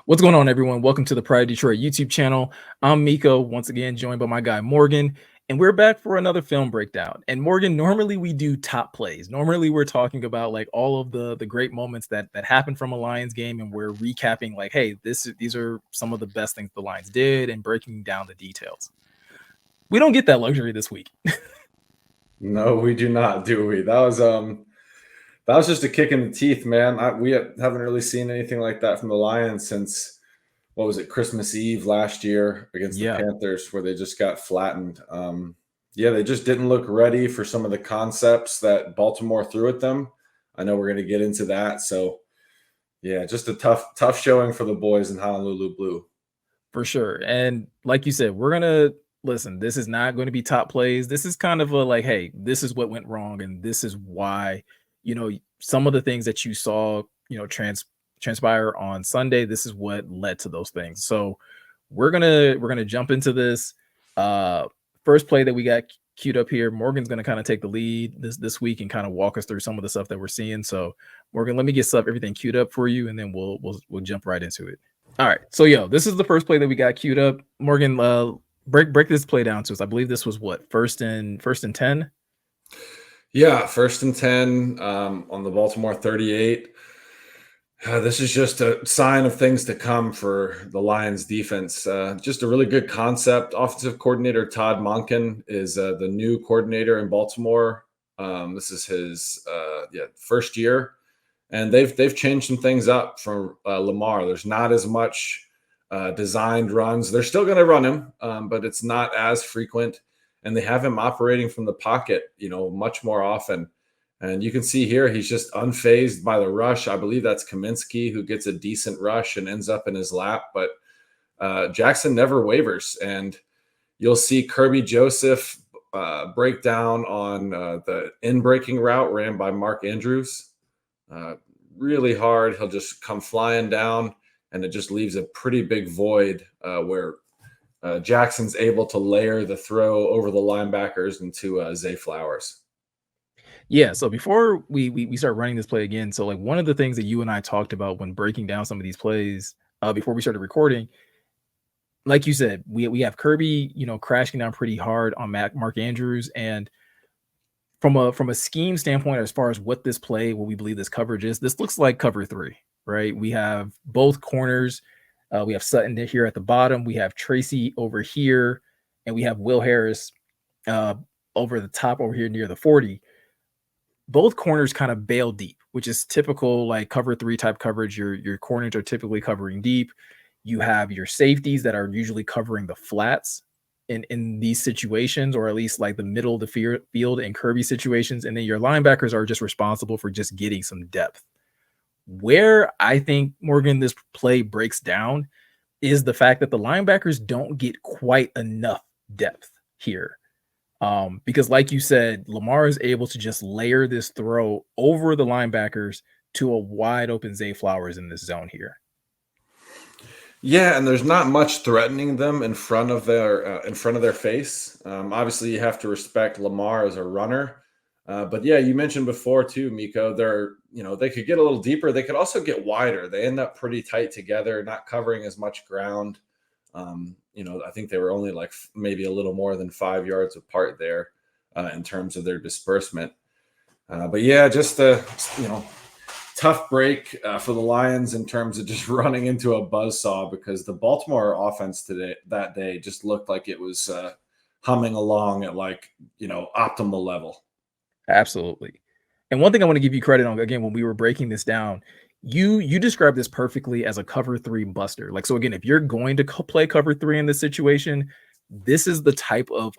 What's going on, everyone? Welcome to the Pride Detroit YouTube channel. I'm Miko, once again joined by my guy Morgan, and we're back for another film breakdown. And Morgan, normally we do top plays. Normally we're talking about like all of the great moments that happened from a Lions game, and we're recapping like, hey, these are some of the best things the Lions did, and breaking down the details. We don't get that luxury this week. No, we do not, do we? That was just a kick in the teeth, man. We haven't really seen anything like that from the Lions since what was it, Christmas Eve last year against the Yeah, Panthers, where they just got flattened. Yeah, they just didn't look ready for some of the concepts that Baltimore threw at them. I know we're going to get into that. So yeah, just a tough showing for the boys in Honolulu Blue. for sure. And like you said, we're gonna listen. This is not going to be top plays. This is kind of a like, hey, this is what went wrong, and this is why. Some of the things that you saw, transpire on Sunday. This is what led to those things. So we're gonna jump into this. Uh, First play that we got queued up here. Morgan's gonna kind of take the lead this week and kind of walk us through some of the stuff that we're seeing. So Morgan, let me get everything queued up for you, and then we'll jump right into it. All right. So this is the first play that we got queued up. Morgan, break this play down to us. I believe this was what, first and 10? Yeah, first and 10 on the Baltimore 38. This is just a sign of things to come for the Lions defense. Just a really good concept. Offensive coordinator Todd Monken is the new coordinator in Baltimore. This is his first year, and they've changed some things up for Lamar. There's not as much designed runs. They're still going to run him, but it's not as frequent, and they have him operating from the pocket, much more often. And you can see here, he's just unfazed by the rush. I believe that's Kaminsky who gets a decent rush and ends up in his lap. But Jackson never wavers. And you'll see Kirby Joseph break down on the in-breaking route ran by Mark Andrews. Really hard. He'll just come flying down, and it just leaves a pretty big void where Jackson's able to layer the throw over the linebackers into Zay Flowers. Yeah, so before we start running this play again, so like one of the things that you and I talked about when breaking down some of these plays, before we started recording, like you said, we have Kirby, crashing down pretty hard on Mark Andrews, and from a scheme standpoint, as far as what we believe this coverage is, this looks like cover three, right? We have both corners. We have Sutton here at the bottom. We have Tracy over here, and we have Will Harris over the top over here near the 40. Both corners kind of bail deep, which is typical like cover three type coverage. Your corners are typically covering deep. You have your safeties that are usually covering the flats in these situations, or at least like the middle of the field in Kirby situations. And then your linebackers are just responsible for just getting some depth. Where I think, Morgan, this play breaks down is the fact that the linebackers don't get quite enough depth here. Because like you said, Lamar is able to just layer this throw over the linebackers to a wide open Zay Flowers in this zone here. Yeah, and there's not much threatening them in front of their face. Obviously, you have to respect Lamar as a runner. But yeah, you mentioned before too, Miko. They could get a little deeper. They could also get wider. They end up pretty tight together, not covering as much ground. I think they were only like maybe a little more than 5 yards apart there in terms of their disbursement. But yeah, just tough break for the Lions in terms of just running into a buzzsaw, because the Baltimore offense that day just looked like it was humming along at optimal level. Absolutely. And one thing I want to give you credit on, again, when we were breaking this down, you described this perfectly as a cover three buster. Like, so again, if you're going to play cover three in this situation, this is the type of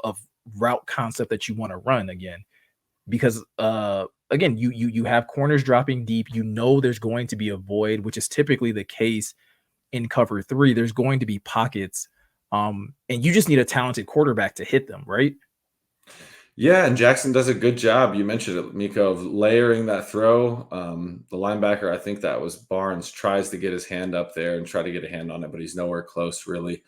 route concept that you want to run again, because again, you have corners dropping deep. There's going to be a void, which is typically the case in cover three. There's going to be pockets, and you just need a talented quarterback to hit them, right? Yeah, and Jackson does a good job. You mentioned it, Miko, of layering that throw. The linebacker, I think that was Barnes, tries to get his hand up there and try to get a hand on it, but he's nowhere close, really.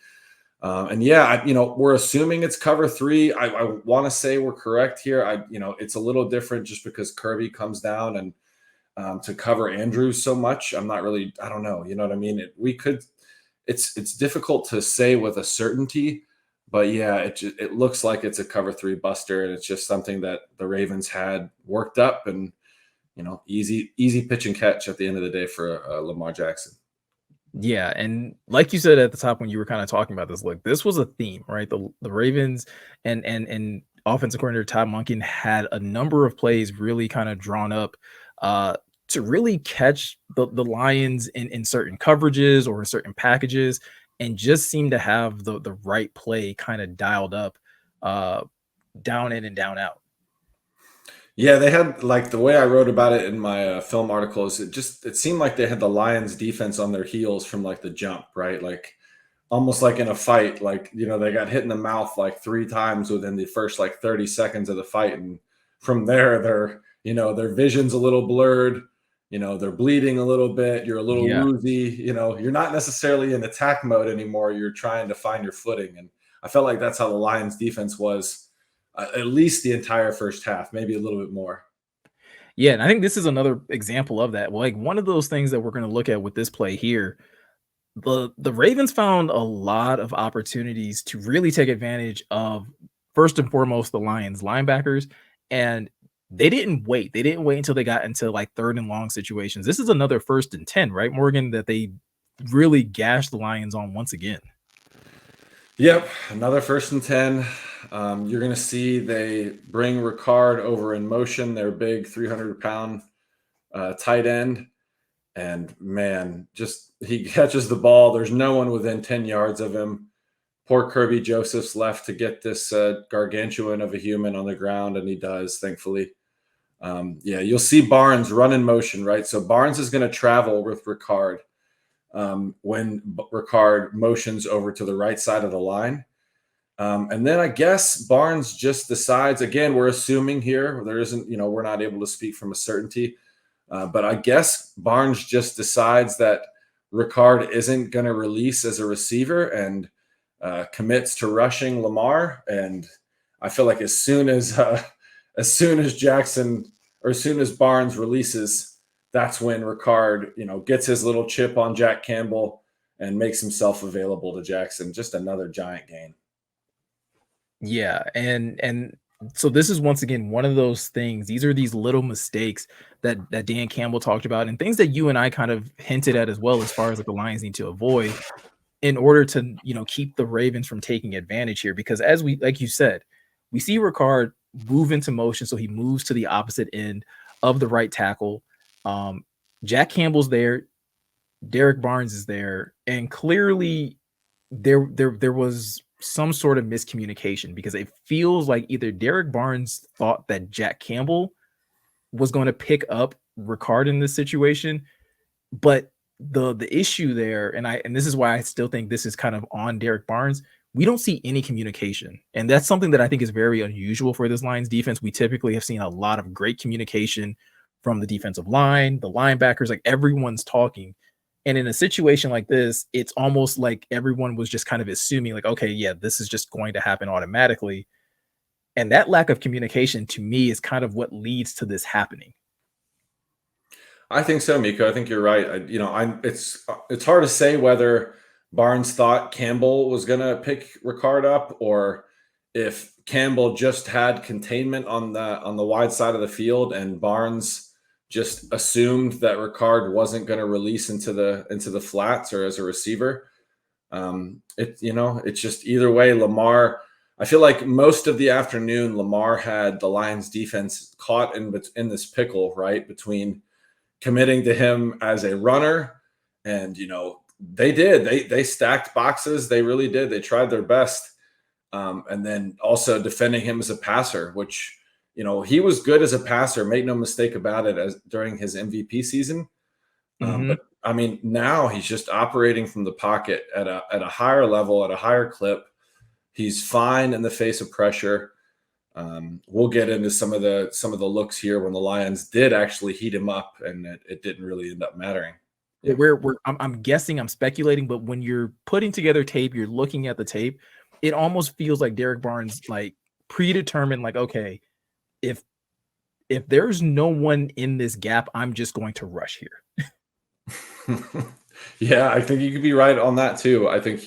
And yeah, we're assuming it's cover three. I want to say we're correct here. It's a little different just because Kirby comes down and to cover Andrews so much. I don't know. You know what I mean? We could it's difficult to say with a certainty, but yeah, it looks like it's a cover three buster, and it's just something that the Ravens had worked up, and easy pitch and catch at the end of the day for Lamar Jackson. Yeah, and like you said at the top when you were kind of talking about this, look, this was a theme, right? The Ravens and offensive coordinator Todd Monken had a number of plays really kind of drawn up uh to really catch the Lions in certain coverages or in certain packages and just seemed to have the right play kind of dialed up uh down in and down out. Yeah, they had like the way I wrote about it in my film articles. It seemed like they had the Lions defense on their heels from like the jump, right? Like almost like in a fight, like they got hit in the mouth like three times within the first like 30 seconds of the fight, and from there their vision's a little blurred. They're bleeding a little bit. You're a little Yeah. woozy. You're not necessarily in attack mode anymore. You're trying to find your footing, and I felt like that's how the Lions defense was at least the entire first half, maybe a little bit more. Yeah, and I think this is another example of that. Like one of those things that we're going to look at with this play here, the Ravens found a lot of opportunities to really take advantage of first and foremost the Lions linebackers, and they didn't wait. They didn't wait until they got into like third and long situations. This is another first and 10, right, Morgan, that they really gashed the Lions on once again. Yep, another first and 10. You're going to see they bring Ricard over in motion, their big 300-pound tight end. And man, just he catches the ball. There's no one within 10 yards of him. Poor Kirby Joseph's left to get this gargantuan of a human on the ground, and he does, thankfully. Yeah, you'll see Barnes run in motion, right? So Barnes is going to travel with Ricard when Ricard motions over to the right side of the line. And then I guess Barnes just decides, again, we're assuming here, there isn't, we're not able to speak from a certainty. But I guess Barnes just decides that Ricard isn't going to release as a receiver and commits to rushing Lamar. And I feel like as soon as Jackson or as soon as Barnes releases, that's when Ricard, gets his little chip on Jack Campbell and makes himself available to Jackson. Just another giant gain. Yeah, and so this is once again one of those things. These are these little mistakes that Dan Campbell talked about, and things that you and I kind of hinted at as well, as far as like the Lions need to avoid in order to keep the Ravens from taking advantage here. Because as we like you said, we see Ricard move into motion, so he moves to the opposite end of the right tackle. Um, Jack Campbell's there, Derek Barnes is there, and clearly there was some sort of miscommunication because it feels like either Derek Barnes thought that Jack Campbell was going to pick up Ricard in this situation, but the issue there, and this is why I still think this is kind of on Derek Barnes. We don't see any communication, and that's something that I think is very unusual for this Lions defense. We typically have seen a lot of great communication from the defensive line, the linebackers, like everyone's talking. And in a situation like this, it's almost like everyone was just kind of assuming, like, okay, yeah, this is just going to happen automatically. And that lack of communication to me is kind of what leads to this happening. I think so, Miko. I think you're right. It's hard to say whether Barnes thought Campbell was going to pick Ricard up, or if Campbell just had containment on the wide side of the field and Barnes just assumed that Ricard wasn't going to release into the flats or as a receiver. It's just either way. Lamar, I feel like most of the afternoon, Lamar had the Lions defense caught in this pickle, right, between committing to him as a runner, and they stacked boxes. They really did. They tried their best. And then also defending him as a passer, which he was good as a passer, make no mistake about it, as during his MVP season. But Mhm. I mean, now he's just operating from the pocket at a higher level, at a higher clip. He's fine in the face of pressure. We'll get into some of the looks here when the Lions did actually heat him up, and it didn't really end up mattering. But Yeah. I'm guessing, I'm speculating, but when you're putting together tape, you're looking at the tape, it almost feels like Derek Barnes like predetermined, like, okay, if there's no one in this gap, I'm just going to rush here. Yeah, I think you could be right on that too. I think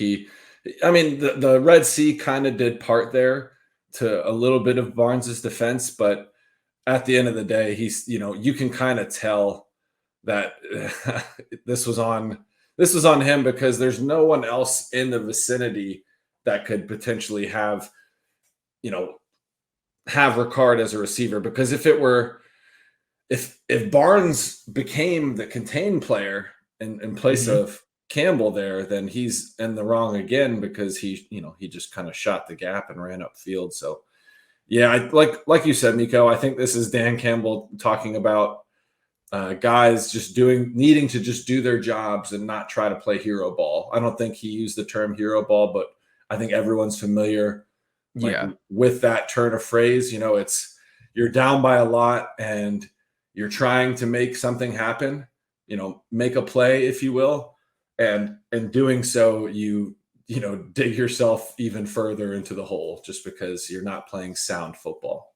I mean, the Red Sea kind of did part there to a little bit of Barnes's defense, but at the end of the day, you can kind of tell that this was on this was on him because there's no one else in the vicinity that could potentially you know, have Ricard as a receiver. Because if Barnes became the contained player in place Mhm. of Campbell there, then he's in the wrong again because he just kind of shot the gap and ran upfield. So yeah, like you said, Nico, I think this is Dan Campbell talking about guys just needing to just do their jobs and not try to play hero ball. I don't think he used the term hero ball, but I think everyone's familiar like Yeah. with that turn of phrase. It's you're down by a lot and you're trying to make something happen, make a play, if you will. And in doing so, dig yourself even further into the hole just because you're not playing sound football.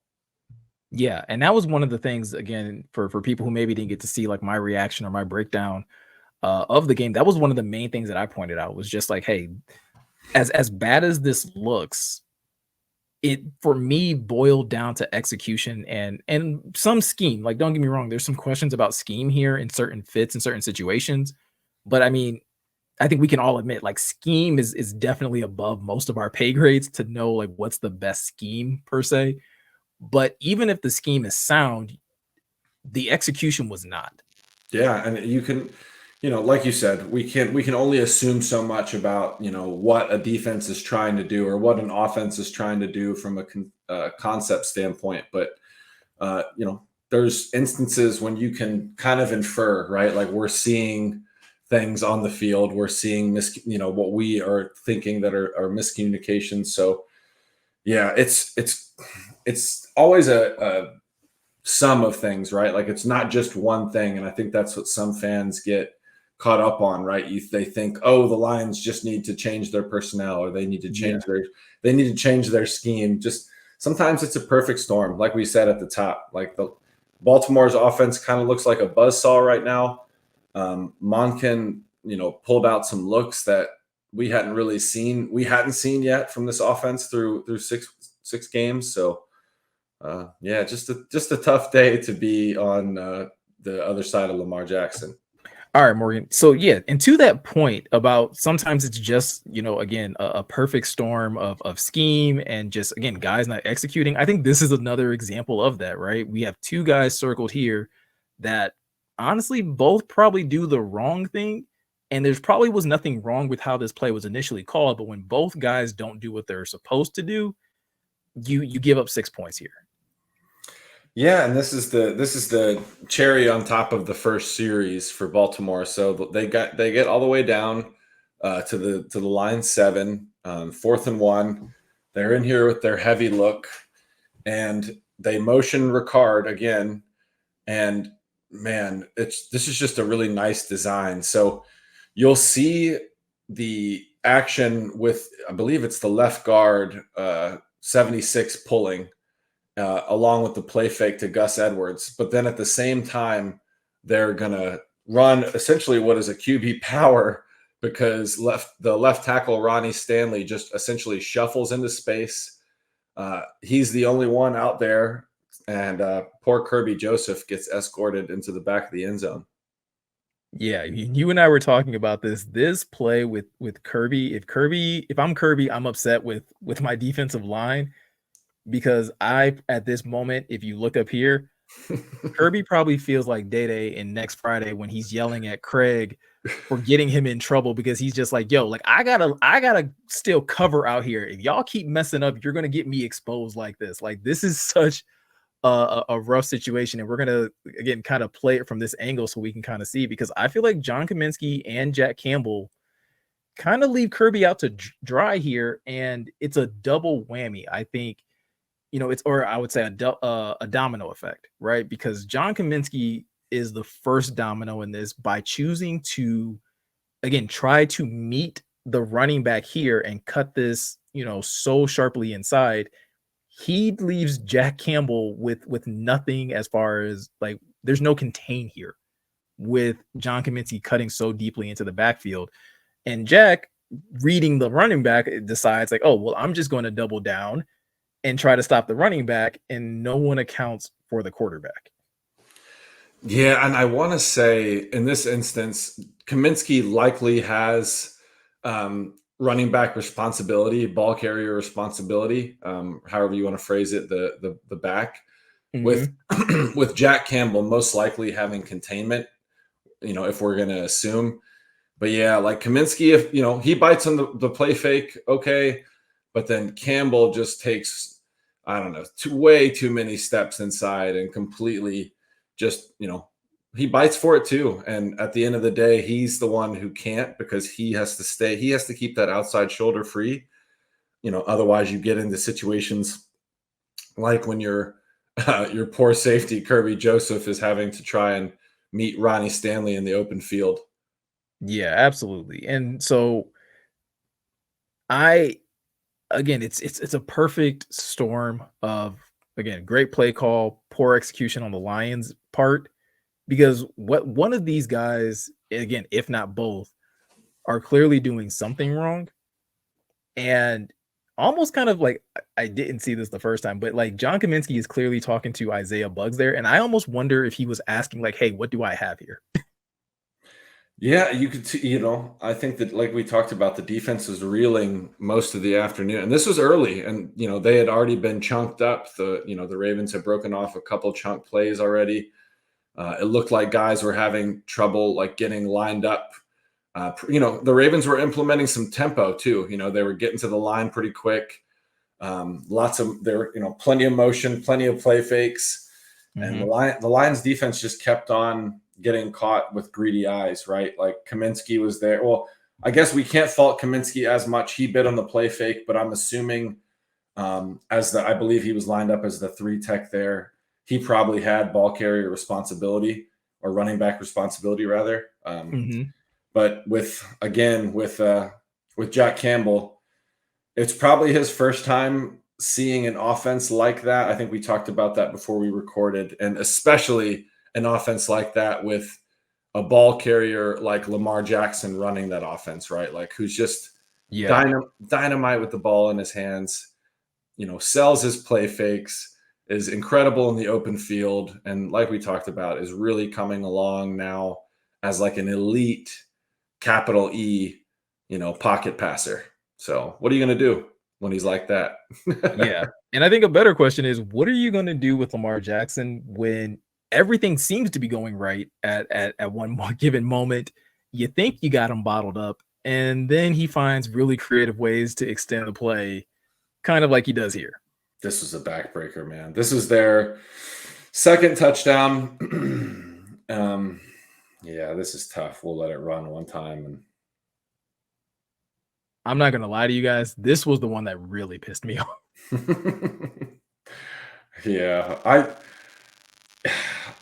Yeah, and that was one of the things again for people who maybe didn't get to see like my reaction or my breakdown of the game. That was one of the main things that I pointed out was just like, hey, as bad as this looks, it for me boiled down to execution and some scheme. Like, don't get me wrong, there's some questions about scheme here in certain fits in certain situations, but I mean, I think we can all admit like scheme is definitely above most of our pay grades to know like what's the best scheme per se. But even if the scheme is sound, the execution was not. Yeah, and you can, like you said, we can only assume so much about what a defense is trying to do or what an offense is trying to do from a concept standpoint. But there's instances when you can kind of infer, right? Like we're seeing things on the field, we're seeing what we are thinking that are miscommunications. So yeah, it's always a sum of things, right? Like it's not just one thing. And I think that's what some fans get caught up on, right? They think, oh, the Lions just need to change their personnel or Yeah. they need to change their scheme. Just sometimes it's a perfect storm, like we said at the top. Like the Baltimore's offense kind of looks like a buzzsaw right now. Monken, pulled out some looks that we hadn't seen yet from this offense through six games. So yeah, just a tough day to be on the other side of Lamar Jackson. All right, Morgan. So yeah, and to that point about sometimes it's just, again, a perfect storm of scheme and just again guys not executing. I think this is another example of that, right? We have two guys circled here that honestly both probably do the wrong thing. And there's probably was nothing wrong with how this play was initially called, but when both guys don't do what they're supposed to do, you give up 6 points here. Yeah, and this is the cherry on top of the first series for Baltimore. So they get all the way down to the line 7, 4th and 1. They're in here with their heavy look, and they motion Ricard again. And man, this is just a really nice design. So you'll see the action with, I believe it's the left guard, 76 pulling along with the play fake to Gus Edwards. But then at the same time, they're gonna run essentially what is a QB power because the left tackle Ronnie Stanley just essentially shuffles into space. He's the only one out there, and poor Kirby Joseph gets escorted into the back of the end zone. Yeah, you and I were talking about this. This play with Kirby, if I'm Kirby, I'm upset with my defensive line because I at this moment, if you look up here, Kirby probably feels like Day Day in Next Friday when he's yelling at Craig for getting him in trouble because he's just like, yo, like I gotta still cover out here. If y'all keep messing up, you're gonna get me exposed like this. Like this is such a rough situation, and we're gonna again kind of play it from this angle so we can kind of see because I feel like John Kaminsky and Jack Campbell kind of leave Kirby out to dry here, and it's a double whammy. I think it's or I would say a domino effect, right? Because John Kaminsky is the first domino in this by choosing to again try to meet the running back here and cut this so sharply inside. He leaves Jack Campbell with nothing as far as like there's no contain here. with John Kaminsky cutting so deeply into the backfield. And Jack, reading the running back, decides like, oh, well, I'm just going to double down and try to stop the running back, and no one accounts for the quarterback. Yeah, and I want to say in this instance, Kaminsky likely has running back responsibility, ball carrier responsibility, however you want to phrase it, the back with Mm-hmm. with Jack Campbell most likely having containment. If we're going to assume, but yeah, like Kaminsky, if he bites on the play fake, okay, but then Campbell just takes, I don't know, way too many steps inside and completely just he bites for it too. And at the end of the day, he's the one who can't because he has to stay. He has to keep that outside shoulder free. Otherwise you get into situations like when your poor safety Kirby Joseph is having to try and meet Ronnie Stanley in the open field. Yeah, absolutely. And so I again, it's a perfect storm of, again, great play call, poor execution on the Lions' part, because what one of these guys, again, if not both, are clearly doing something wrong. And almost kind of like, I didn't see this the first time, but like John Kaminsky is clearly talking to Isaiah Buggs there, and I almost wonder if he was asking like, "Hey, what do I have here?" Yeah, you could see, I think that like we talked about, the defense was reeling most of the afternoon. And this was early and they had already been chunked up. The Ravens had broken off a couple chunk plays already. It looked like guys were having trouble like getting lined up. The Ravens were implementing some tempo too. They were getting to the line pretty quick. Lots of there, plenty of motion, plenty of play fakes, and Mhm. the Lions defense just kept on getting caught with greedy eyes, right? Like Kaminsky was there. Well, I guess we can't fault Kaminsky as much. He bit on the play fake, but I'm assuming I believe he was lined up as the 3 tech there. He probably had ball carrier responsibility or running back responsibility rather. Mhm. But with Jack Campbell, it's probably his first time seeing an offense like that. I think we talked about that before we recorded, and especially an offense like that with a ball carrier like Lamar Jackson running that offense, right? Like who's just Yeah. dynamite with the ball in his hands, sells his play fakes, is incredible in the open field, and like we talked about, is really coming along now as like an elite capital E, pocket passer. So what are you going to do when he's like that? Yeah. And I think a better question is, what are you gonna do with Lamar Jackson when everything seems to be going right at one given moment? You think you got him bottled up, and then he finds really creative ways to extend the play, kind of like he does here. This was a backbreaker, man. This is their second touchdown. Yeah, this is tough. We'll let it run one time. I'm not gonna lie to you guys, this was the one that really pissed me off. And yeah,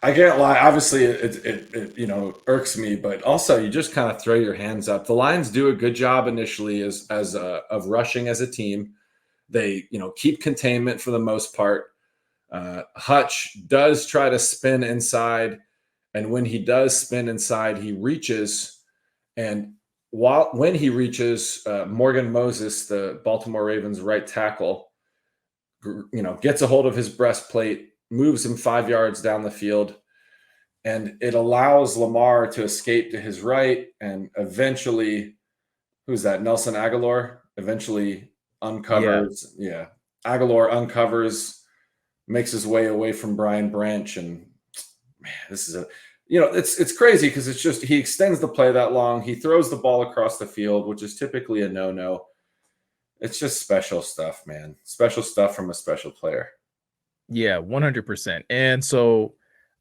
I can't lie. Obviously, it irks me, but also you just kind of throw your hands up. The Lions do a good job initially of rushing as a team. They keep containment for the most part. Hutch does try to spin inside, and when he does spin inside, he reaches, and when he reaches, Morgan Moses, the Baltimore Ravens right tackle, gets a hold of his breastplate, moves him 5 yards down the field, and it allows Lamar to escape to his right, and eventually, who's that? Nelson Aguilar eventually Yeah. uncovers. Yeah, Aguilar uncovers, makes his way away from Brian Branch, and man, this is it's crazy because it's just he extends the play that long. He throws the ball across the field, which is typically a no-no. It's just special stuff, man. Special stuff from a special player. Yeah, 100%. And so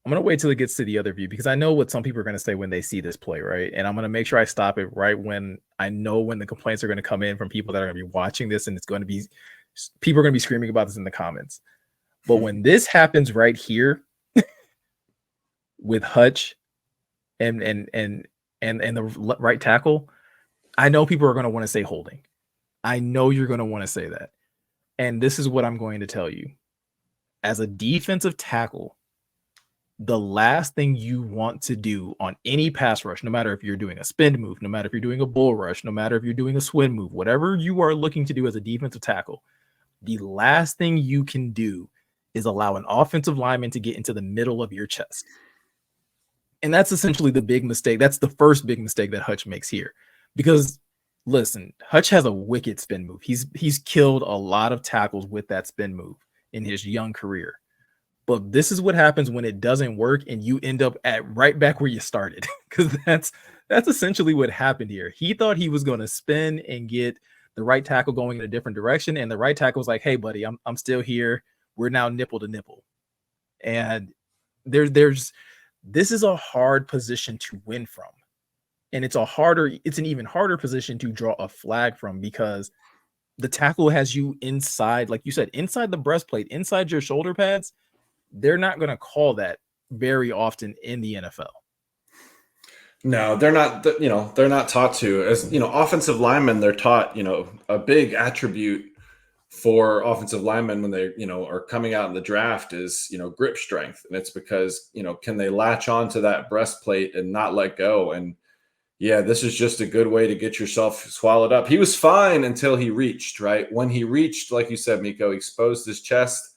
I'm gonna wait till it gets to the other view because I know what some people are gonna say when they see this play, right? And I'm gonna make sure I stop it right when I know when the complaints are gonna come in from people that are gonna be watching this, and it's gonna be people are gonna be screaming about this in the comments. But when this happens right here with Hutch and the right tackle, I know people are gonna want to say holding. I know you're gonna want to say that. And this is what I'm going to tell you. As a defensive tackle, the last thing you want to do on any pass rush, no matter if you're doing a spin move, no matter if you're doing a bull rush, no matter if you're doing a swim move, whatever you are looking to do as a defensive tackle, the last thing you can do is allow an offensive lineman to get into the middle of your chest. And that's essentially the big mistake. That's the first big mistake that Hutch makes here. Because listen, Hutch has a wicked spin move. He's killed a lot of tackles with that spin move in his young career. But this is what happens when it doesn't work and you end up at right back where you started. Because that's essentially what happened here. He thought he was going to spin and get the right tackle going in a different direction, and the right tackle was like, "Hey, buddy, I'm still here. We're now nipple to nipple." And there's this is a hard position to win from, and it's an even harder position to draw a flag from because the tackle has you inside, like you said, inside the breastplate, inside your shoulder pads. They're not going to call that very often in the NFL. No, they're not. They're not taught to. As offensive linemen, they're taught. A big attribute for offensive linemen when they are coming out in the draft is grip strength, and it's because can they latch on to that breastplate and not let go. And yeah, this is just a good way to get yourself swallowed up. He was fine until he reached. Right when he reached, like you said, Miko, he exposed his chest.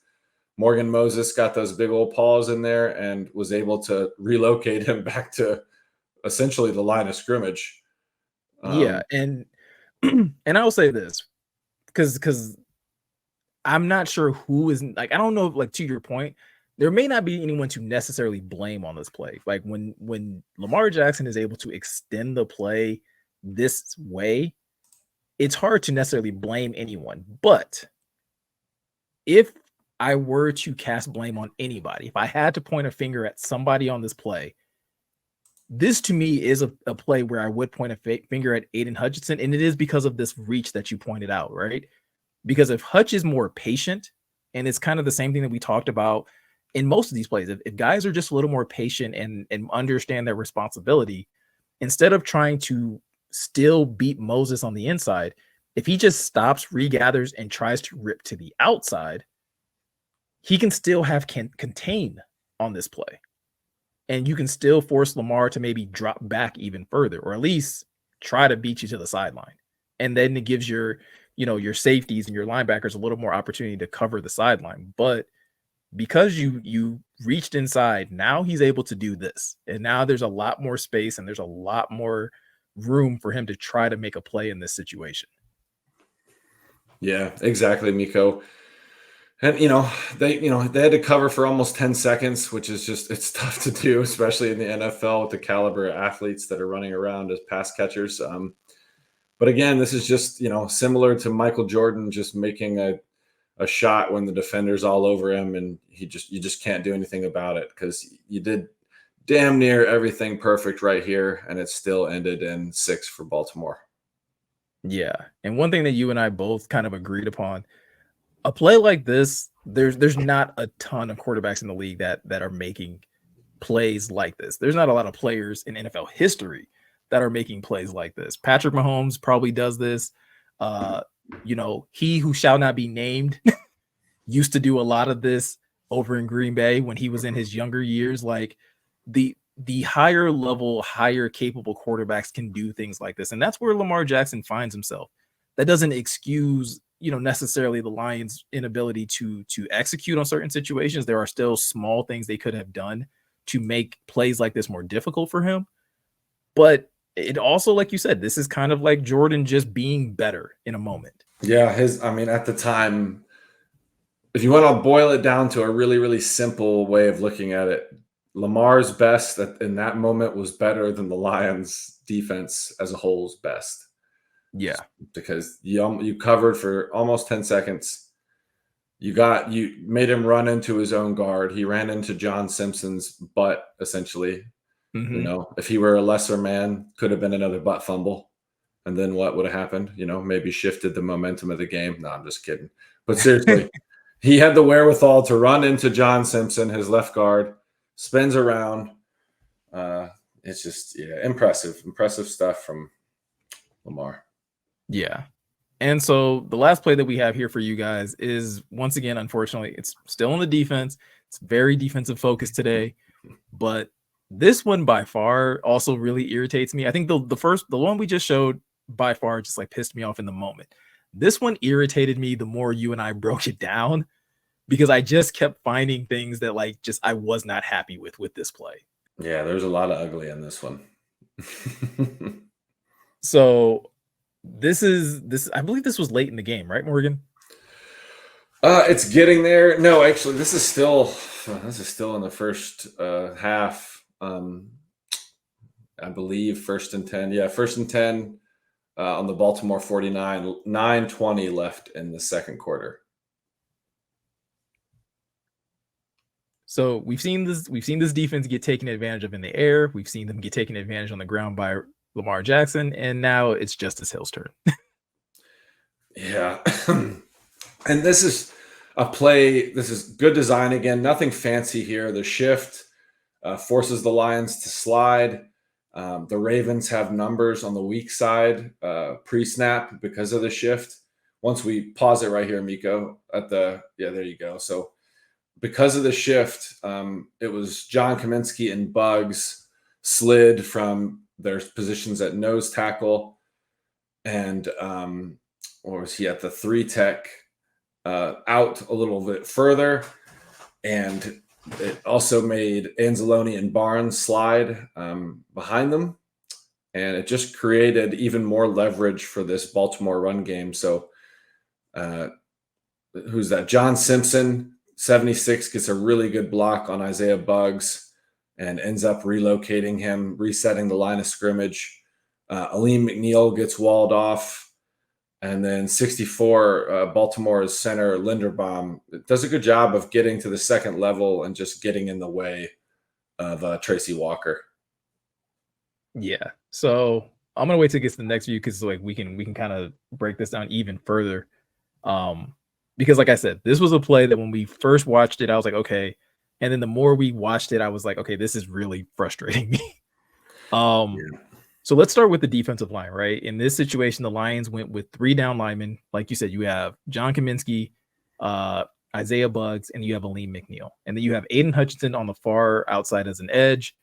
Morgan Moses got those big old paws in there and was able to relocate him back to essentially the line of scrimmage. Yeah, and and I will say this because I'm not sure who is like, I don't know, like to your point, there may not be anyone to necessarily blame on this play. Like when Lamar Jackson is able to extend the play this way, it's hard to necessarily blame anyone. But if I were to cast blame on anybody, if I had to point a finger at somebody on this play, this to me is a play where I would point a finger at Aiden Hutchinson, and it is because of this reach that you pointed out, right? Because if Hutch is more patient, and it's kind of the same thing that we talked about in most of these plays, if guys are just a little more patient and understand their responsibility, instead of trying to still beat Moses on the inside, if he just stops, regathers, and tries to rip to the outside, he can still have contain on this play. And you can still force Lamar to maybe drop back even further, or at least try to beat you to the sideline. And then it gives your safeties and your linebackers a little more opportunity to cover the sideline. But because you reached inside, now he's able to do this. And now there's a lot more space and there's a lot more room for him to try to make a play in this situation. Yeah, exactly, Miko. And they had to cover for almost 10 seconds, which is just it's tough to do, especially in the NFL with the caliber of athletes that are running around as pass catchers. But again, this is just similar to Michael Jordan just making a shot when the defender's all over him, and you just can't do anything about it because you did damn near everything perfect right here, and it still ended in 6 for Baltimore. Yeah. And one thing that you and I both kind of agreed upon, a play like this, there's not a ton of quarterbacks in the league that are making plays like this. There's not a lot of players in NFL history that are making plays like this. Patrick Mahomes probably does this. He who shall not be named used to do a lot of this over in Green Bay when he was in his younger years. Like the higher level, higher capable quarterbacks can do things like this. And that's where Lamar Jackson finds himself. That doesn't excuse necessarily the Lions' inability to execute on certain situations. There are still small things they could have done to make plays like this more difficult for him. But it also, like you said, this is kind of like Jordan just being better in a moment. Yeah, at the time, if you want to boil it down to a really, really simple way of looking at it, Lamar's best in that moment was better than the Lions' defense as a whole's best. Yeah. Because you covered for almost 10 seconds. You made him run into his own guard. He ran into John Simpson's butt, essentially. Mm-hmm. If he were a lesser man, could have been another butt fumble. And then what would have happened? Maybe shifted the momentum of the game. No, I'm just kidding. But seriously, he had the wherewithal to run into John Simpson, his left guard, spins around. It's just, impressive stuff from Lamar. Yeah. And so the last play that we have here for you guys is, once again, unfortunately, it's still on the defense. It's very defensive focused today. But this one by far also really irritates me. I think the one we just showed by far just like pissed me off in the moment. This one irritated me the more you and I broke it down because I just kept finding things that like just I was not happy with this play. Yeah, there's a lot of ugly in this one. So this I believe this was late in the game, right, Morgan? It's getting there. No, actually, this is still in the first half. I believe first and 10. Yeah, first and 10 on the Baltimore 49, 9:20 left in the second quarter. So we've seen this defense get taken advantage of in the air. We've seen them get taken advantage on the ground by Lamar Jackson, and now it's Justice Hill's turn. Yeah. And this is a play. This is good design again. Nothing fancy here. The shift forces the Lions to slide. The Ravens have numbers on the weak side pre-snap because of the shift. Once we pause it right here, Miko, there you go. So because of the shift, it was John Kaminsky and Bugs slid from their positions at nose tackle, and or was he at the three tech out a little bit further, and it also made Anzalone and Barnes slide behind them, and it just created even more leverage for this Baltimore run game. So, who's that? John Simpson, 76, gets a really good block on Isaiah Buggs and ends up relocating him, resetting the line of scrimmage. Aleem McNeil gets walled off. And then 64, Baltimore's center, Linderbaum, does a good job of getting to the second level and just getting in the way of Tracy Walker. Yeah. So I'm gonna wait till it gets to the next view because like we can kind of break this down even further. Um, because like I said, this was a play that when we first watched it, I was like, okay. And then the more we watched it, I was like, okay, this is really frustrating me. Um, Yeah. so let's start with the defensive line, right? In this situation, the Lions went with 3 down linemen. Like you said, you have John Kaminsky, uh, Isaiah Buggs, and you have Aleem McNeil. And then you have Aiden Hutchinson on the far outside as an edge.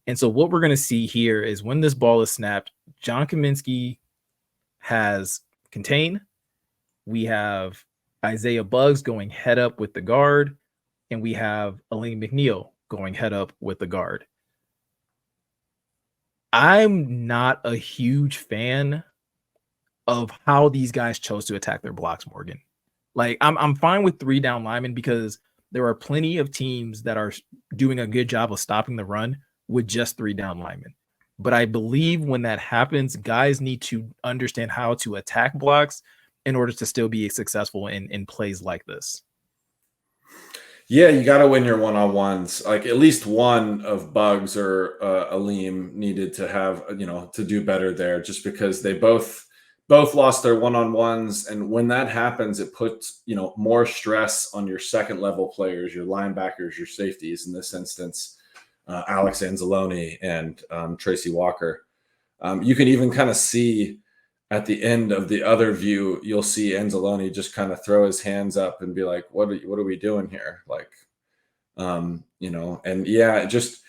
And so what we're going to see here is when this ball is snapped, John Kaminsky has contain. We have Isaiah Buggs going head up with the guard, and we have Aleem McNeil going head up with the guard. I'm not a huge fan of how these guys chose to attack their blocks, Morgan. Like I'm fine with 3 down linemen because there are plenty of teams that are doing a good job of stopping the run with just 3 down linemen. But I believe when that happens, guys need to understand how to attack blocks in order to still be successful in plays like this. Yeah, you got to win your one-on-ones. Like at least one of Bugs or Aleem needed to have, to do better there, just because they both lost their one-on-ones, and when that happens, it puts more stress on your second level players, your linebackers, your safeties. In this instance, Alex Anzalone and Tracy Walker. You can even kind of see at the end of the other view, you'll see Anzalone just kind of throw his hands up and be like, what are we doing here? Like, and yeah, just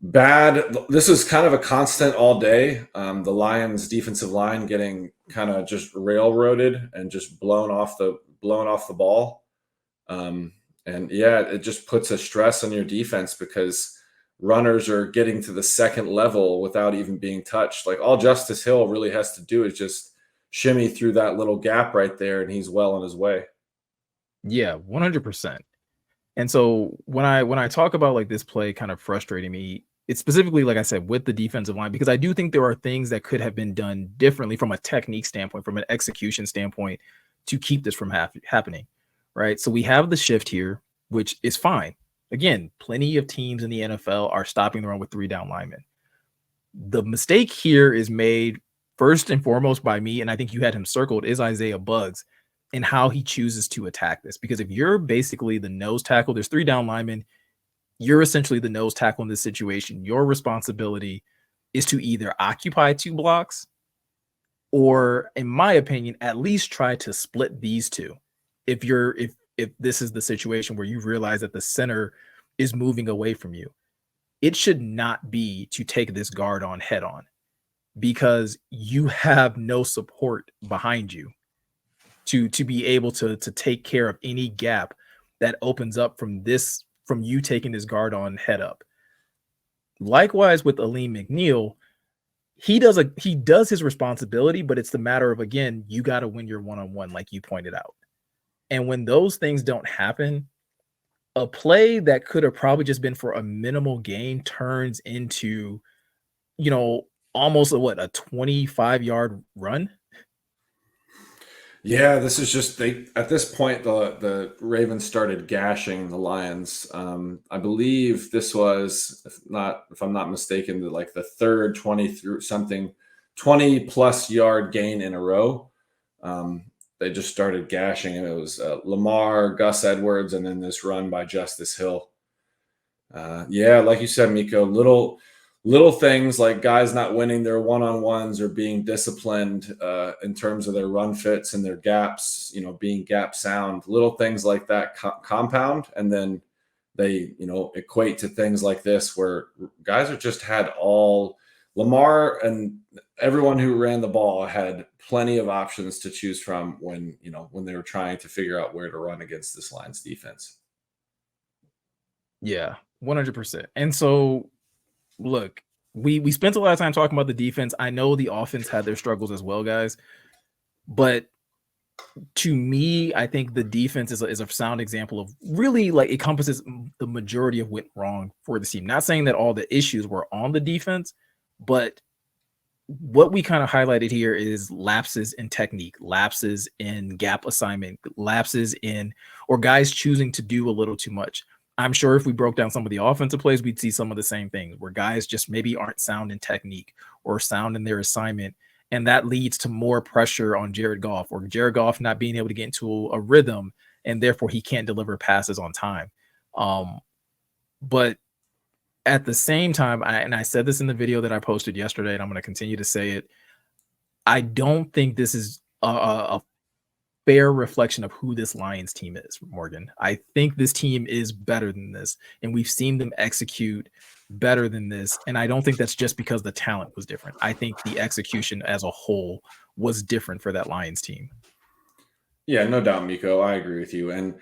bad. This is kind of a constant all day. The Lions defensive line getting kind of just railroaded and just blown off the ball. And yeah, it just puts a stress on your defense because runners are getting to the second level without even being touched. Like all Justice Hill really has to do is just shimmy through that little gap right there, and he's well on his way. Yeah, 100%. And so when I talk about like this play kind of frustrating me, it's specifically like I said with the defensive line because I do think there are things that could have been done differently from a technique standpoint, from an execution standpoint, to keep this from happening. Right. So we have the shift here, which is fine. Again, plenty of teams in the NFL are stopping the run with 3 down linemen. The mistake here is made first and foremost by me, and I think you had him circled, is Isaiah Buggs and how he chooses to attack this. Because if you're basically the nose tackle, there's 3 down linemen, you're essentially the nose tackle in this situation. Your responsibility is to either occupy 2 blocks or, in my opinion, at least try to split these two. If this is the situation where you realize that the center is moving away from you. it should not be to take this guard on head on because you have no support behind you to be able to take care of any gap that opens up from you taking this guard on head up. Likewise with Aleem McNeil, he does his responsibility, but it's the matter of again, you got to win your one-on-one, like you pointed out. And when those things don't happen, a play that could have probably just been for a minimal gain turns into, you know, almost a 25-yard run. Yeah, this is just they at this point the Ravens started gashing the Lions. I believe this was if I'm not mistaken, like the third 20 through something 20 plus yard gain in a row. They just started gashing, and it was Lamar, Gus Edwards, and then this run by Justice Hill. Yeah, like you said, Miko, little things like guys not winning their one-on-ones or being disciplined in terms of their run fits and their gaps, being gap sound, little things like that compound. And then they, equate to things like this where guys have just had all Lamar and everyone who ran the ball had plenty of options to choose from when they were trying to figure out where to run against this Lions defense. Yeah, 100%. And so look, we spent a lot of time talking about the defense. I know the offense had their struggles as well, guys. But to me, I think the defense is a sound example of really like encompasses the majority of what went wrong for the team. Not saying that all the issues were on the defense, but what we kind of highlighted here is lapses in technique, lapses in gap assignment, lapses in or guys choosing to do a little too much. I'm sure if we broke down some of the offensive plays, we'd see some of the same things where guys just maybe aren't sound in technique or sound in their assignment. And that leads to more pressure on Jared Goff or Jared Goff not being able to get into a rhythm and therefore he can't deliver passes on time. But at the same time, I said this in the video that I posted yesterday, and I'm going to continue to say it. I don't think this is a fair reflection of who this Lions team is, Morgan. I think this team is better than this, and we've seen them execute better than this. And I don't think that's just because the talent was different. I think the execution as a whole was different for that Lions team. Yeah, no doubt, Miko. I agree with you. And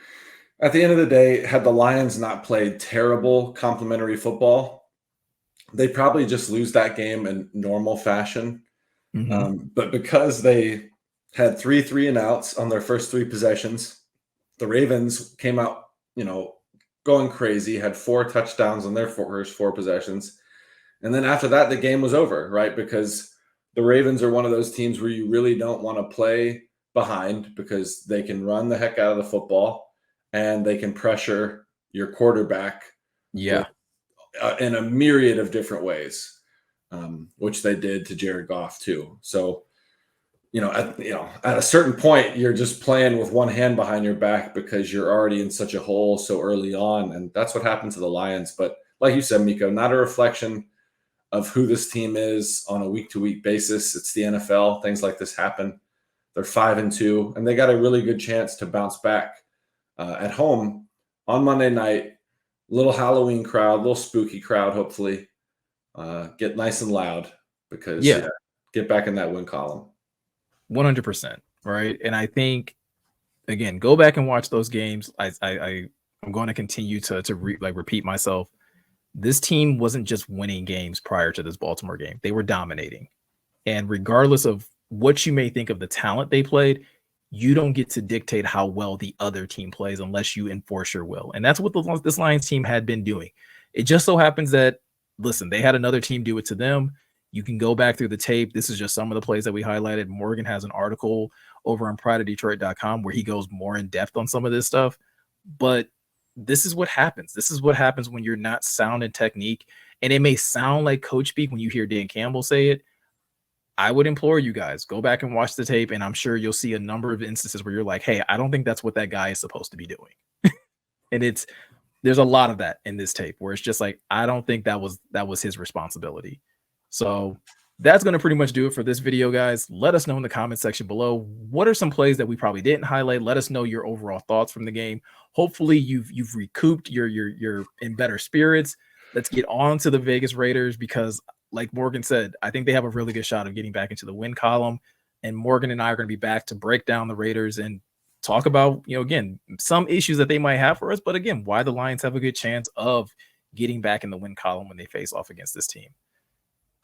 at the end of the day, had the Lions not played terrible complementary football, they probably just lose that game in normal fashion. But because they had three and outs on their first three possessions, the Ravens came out, going crazy, had 4 touchdowns on their first 4 possessions. And then after that, the game was over, right? Because the Ravens are one of those teams where you really don't want to play behind because they can run the heck out of the football and they can pressure your quarterback in a myriad of different ways, which they did to Jared Goff too. So, at a certain point, you're just playing with one hand behind your back because you're already in such a hole so early on. And that's what happened to the Lions. But like you said, Miko, not a reflection of who this team is on a week-to-week basis. It's the NFL. Things like this happen. They're 5-2, and they got a really good chance to bounce back at home on Monday night. Little Halloween crowd, little spooky crowd, hopefully. Get nice and loud because get back in that win column. 100%, right? And I think, again, go back and watch those games. I'm going to continue to repeat myself. This team wasn't just winning games prior to this Baltimore game. They were dominating. And regardless of what you may think of the talent they played, you don't get to dictate how well the other team plays unless you enforce your will. And that's what this Lions team had been doing. It just so happens that, listen, they had another team do it to them. You can go back through the tape. This is just some of the plays that we highlighted. Morgan has an article over on prideofdetroit.com where he goes more in depth on some of this stuff. But this is what happens. This is what happens when you're not sound in technique. And it may sound like coach speak when you hear Dan Campbell say it. I would implore you guys, go back and watch the tape, and I'm sure you'll see a number of instances where you're like, hey, I don't think that's what that guy is supposed to be doing. And there's a lot of that in this tape where it's just like, I don't think that was his responsibility. So that's going to pretty much do it for this video, guys. Let us know in the comment section below, what are some plays that we probably didn't highlight? Let us know your overall thoughts from the game. Hopefully you've recouped, you're in better spirits. Let's get on to the Vegas Raiders because, like Morgan said, I think they have a really good shot of getting back into the win column. And Morgan and I are going to be back to break down the Raiders and talk about, again, some issues that they might have for us, but again, why the Lions have a good chance of getting back in the win column when they face off against this team.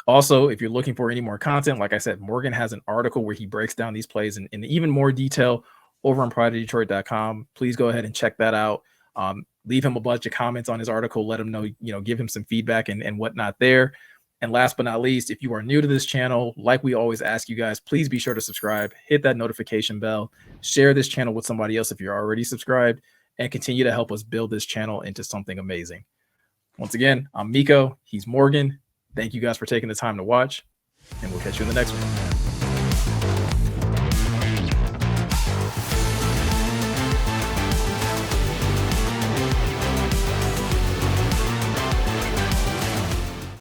Also, if you're looking for any more content, like I said, Morgan has an article where he breaks down these plays in even more detail over on prideofdetroit.com. Please go ahead and check that out. Leave him a bunch of comments on his article. Let him know, give him some feedback and whatnot there. And last but not least, if you are new to this channel, like we always ask you guys, please be sure to subscribe, hit that notification bell, share this channel with somebody else if you're already subscribed, and continue to help us build this channel into something amazing. Once again, I'm Miko. He's Morgan. Thank you guys for taking the time to watch, and we'll catch you in the next one.